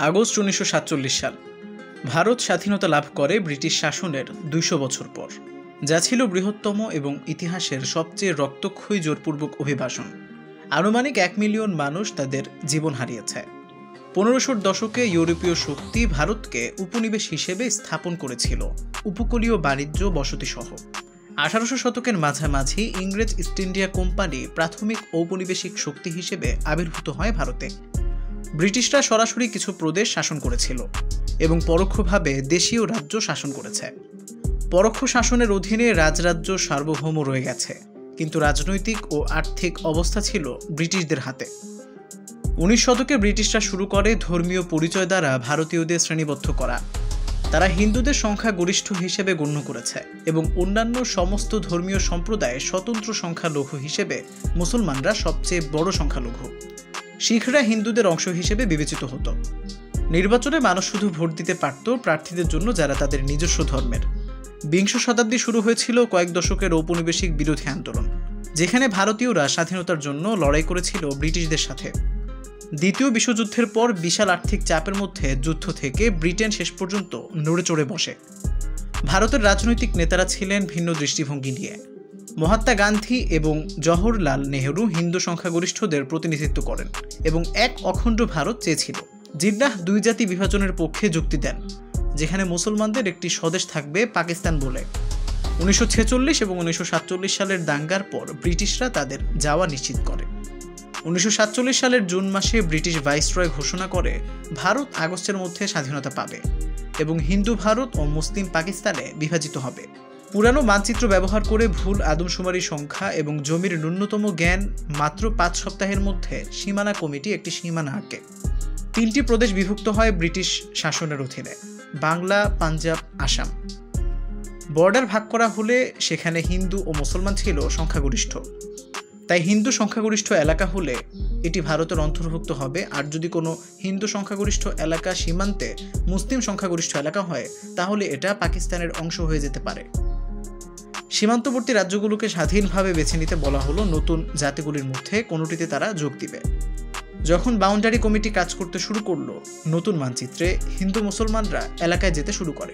August 1947 সাল ভারত স্বাধীনতা লাভ করে ব্রিটিশ শাসনের 200 বছর পর, যা ছিল বৃহত্তম এবং ইতিহাসের সবচেয়ে রক্তক্ষয়ী জোরপূর্বক অভিবাসন। আনুমানিক 1 মিলিয়ন মানুষ তাদের জীবন হারিয়েছে। 1500 দশকে ইউরোপীয় শক্তি ভারতকে উপনিবেশ হিসেবে স্থাপন করেছিল, উপকূলীয় বাণিজ্য বসতি সহ। 1800 শতকের মাঝামাঝি ইংরেজ ইস্ট ইন্ডিয়া কোম্পানি প্রাথমিক ঔপনিবেশিক শক্তি হিসেবে আবির্ভূত হয় ভারতে। ব্রিটিশরা সরাসরি কিছু প্রদেশ শাসন করেছিল এবং পরোক্ষভাবে দেশীয় রাজ্য শাসন করেছে। পরোক্ষ শাসনের অধীনে রাজরাজ্য সার্বভৌম রয়ে গেছে, কিন্তু রাজনৈতিক ও আর্থিক অবস্থা ছিল ব্রিটিশদের হাতে। 19 শতকে ব্রিটিশরা শুরু করে ধর্মীয় পরিচয় দ্বারা ভারতীয়দের শ্রেণীবদ্ধ করা। তারা হিন্দুদের সংখ্যা গরিষ্ঠ হিসেবে গণ্য করেছে এবং অন্যান্য সমস্ত ধর্মীয় সম্প্রদায়ের স্বতন্ত্র সংখ্যালঘু হিসেবে মুসলমানরা সবচেয়ে বড় সংখ্যালঘু। শিখরা হিন্দুদের অংশ হিসেবে বিবেচিত হতো। নির্বাচনে মানুষ শুধু ভোট দিতে পারত প্রার্থীদের জন্য যারা তাদের নিজস্ব ধর্মের। বিংশ শতাব্দী শুরু হয়েছিল কয়েক দশকের ঔপনিবেশিক বিরোধী আন্দোলন, যেখানে ভারতীয়রা স্বাধীনতার জন্য লড়াই করেছিল ব্রিটিশদের সাথে। দ্বিতীয় বিশ্বযুদ্ধের পর বিশাল আর্থিক চাপের মধ্যে যুদ্ধ থেকে ব্রিটেন শেষ পর্যন্ত নড়ে চড়ে বসে। ভারতের রাজনৈতিক নেতারা ছিলেন ভিন্ন দৃষ্টিভঙ্গি নিয়ে। মহাত্মা গান্ধী এবং জওহরলাল নেহরু হিন্দু সংখ্যাগরিষ্ঠদের প্রতিনিধিত্ব করেন এবং এক অখণ্ড ভারত চেয়েছিল। জিন্নাহ দুই জাতি বিভাজনের পক্ষে যুক্তি দেন, যেখানে মুসলমানদের একটি স্বদেশ থাকবে পাকিস্তান বলে। 1946 এবং 1947 সালের দাঙ্গার পর ব্রিটিশরা তাদের যাওয়া নিশ্চিত করে। 1947 সালের জুন মাসে ব্রিটিশ ভাইসরয় ঘোষণা করে ভারত আগস্টের মধ্যে স্বাধীনতা পাবে এবং হিন্দু ভারত ও মুসলিম পাকিস্তানে বিভাজিত হবে। পুরানো মানচিত্র ব্যবহার করে ভুল আদমশুমারি সংখ্যা এবং জমির ন্যূনতম জ্ঞান মাত্র 5 সপ্তাহের মধ্যে সীমানা কমিটি একটি সীমানা আঁকে। 3টি প্রদেশ বিভক্ত হয় ব্রিটিশ শাসনের অধীনে: বাংলা, পাঞ্জাব, আসাম। বর্ডার ভাগ করা হলে সেখানে হিন্দু ও মুসলমান ছিল সংখ্যাগরিষ্ঠ। তাই হিন্দু সংখ্যাগরিষ্ঠ এলাকা হলে এটি ভারতের অন্তর্ভুক্ত হবে, আর যদি কোনো হিন্দু সংখ্যাগরিষ্ঠ এলাকা সীমান্তে মুসলিম সংখ্যাগরিষ্ঠ এলাকা হয় তাহলে এটা পাকিস্তানের অংশ হয়ে যেতে পারে। সীমান্তবর্তী রাজ্যগুলোকে স্বাধীনভাবে বেছে নিতে বলা হলো নতুন জাতিগুলির মধ্যে কোনোটিতে তারা যোগ দিবে। যখন বাউন্ডারি কমিটি কাজ করতে শুরু করলো, নতুন মানচিত্রে হিন্দু মুসলমানরা এলাকায় যেতে শুরু করে,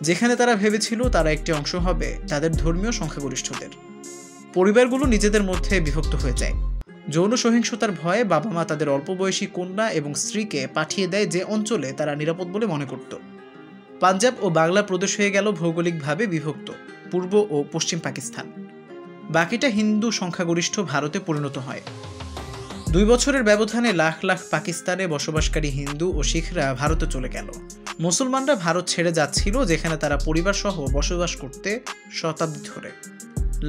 যেখানে তারা ভেবেছিল তারা একটি অংশ হবে তাদের ধর্মীয় সংখ্যাগরিষ্ঠদের। পরিবারগুলো নিজেদের মধ্যে বিভক্ত হয়ে যায়। যৌন সহিংসতার ভয়ে বাবা মা তাদের অল্প বয়সী কন্যা এবং স্ত্রীকে পাঠিয়ে দেয় যে অঞ্চলে তারা নিরাপদ বলে মনে করত। পাঞ্জাব ও বাংলা প্রদেশ হয়ে গেল ভৌগোলিকভাবে বিভক্ত, পূর্ব ও পশ্চিম পাকিস্তান। বাকিটা হিন্দু সংখ্যাগরিষ্ঠ ভারতে পরিণত হয়। 2 বছরের ব্যবধানে লাখ লাখ পাকিস্তানে বসবাসকারী হিন্দু ও শিখরা ভারতে চলে গেল। মুসলমানরা ভারত ছেড়ে যাচ্ছিল, যেখানে তারা পরিবার সহ বসবাস করতে শতাব্দী ধরে।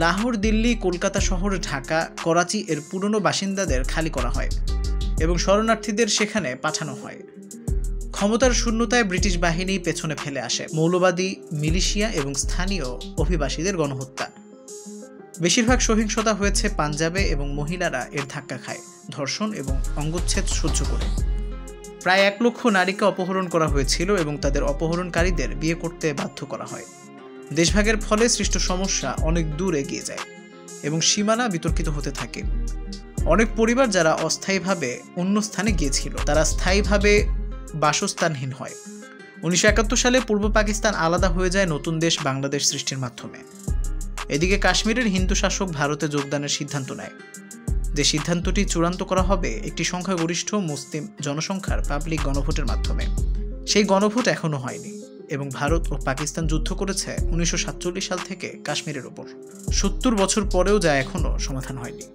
লাহোর, দিল্লি, কলকাতা শহর, ঢাকা, করাচি এর পুরনো বাসিন্দাদের খালি করা হয় এবং শরণার্থীদের সেখানে পাঠানো হয়। ক্ষমতার শূন্যতায় ব্রিটিশ বাহিনী পেছনে ফেলে আসে। মৌলবাদী মিলিশিয়া এবং স্থানীয় অভিবাসীদের গণহত্যা। বেশিরভাগ সহিংসতা হয়েছে পাঞ্জাবে এবং মহিলারা এর ধাক্কা খায়, ধর্ষণ এবং অঙ্গচ্ছেদ সহ্য করে। প্রায় 1 লক্ষ নারীকে অপহরণ করা হয়েছিল এবং তাদের অপহরণকারীদের বিয়ে করতে বাধ্য করা হয়। দেশভাগের ফলে সৃষ্ট সমস্যা অনেক দূর এগিয়ে যায় এবং সীমানা বিতর্কিত হতে থাকে। অনেক পরিবার যারা অস্থায়ীভাবে অন্য স্থানে গিয়েছিল তারা স্থায়ীভাবে বাসস্থানহীন হয়। 1971 সালে পূর্ব পাকিস্তান আলাদা হয়ে যায় নতুন দেশ বাংলাদেশ সৃষ্টির মাধ্যমে। এদিকে কাশ্মীরের হিন্দু শাসক ভারতে যোগদানের সিদ্ধান্ত নেয়, যে সিদ্ধান্তটি চূড়ান্ত করা হবে একটি সংখ্যাগরিষ্ঠ মুসলিম জনসংখ্যার পাবলিক গণভোটের মাধ্যমে। সেই গণভোট এখনও হয়নি এবং ভারত ও পাকিস্তান যুদ্ধ করেছে 1947 সাল থেকে কাশ্মীরের ওপর। 70 বছর পরেও যা এখনও সমাধান হয়নি।